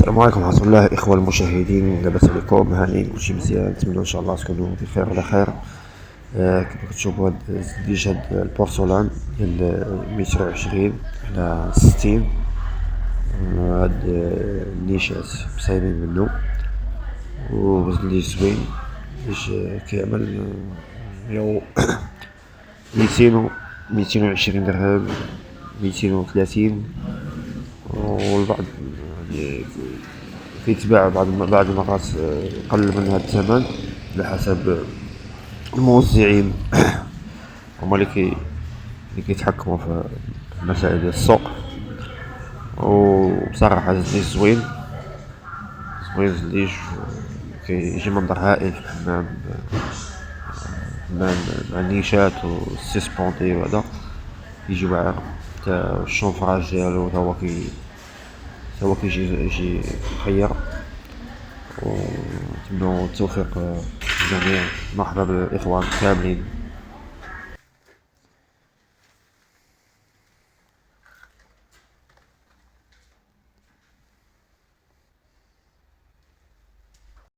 السلام عليكم ورحمة الله إخوة المشاهدين، لاباس عليكم؟ هانيين كلشي مزيان؟ نتمنى إن شاء الله تكونوا بخير وعلى خير. كيف كتشوفوا هاد الزليج، هاد البورسولان ديال 120 على 60. هاد النيشات مسايبين منو، وزليج زوين. زليج كيعمل 220 درهم، 230. والبعض يعني كيتباع بعض المرات قل من هذا الثمن على حسب الموزعين هما اللي كيتحكموا في المسائل ديال السوق. وبصراحة زليج زوين زليج، كيجي منظر هائل في الحمام مع النيشات والسيسبوندي، وهذا يجي واعر. حتى الشونفراج ديالو تا هو كيجي مخير. ونتمنوا التوفيق للجميع. مرحبا بالاخوان كاملين.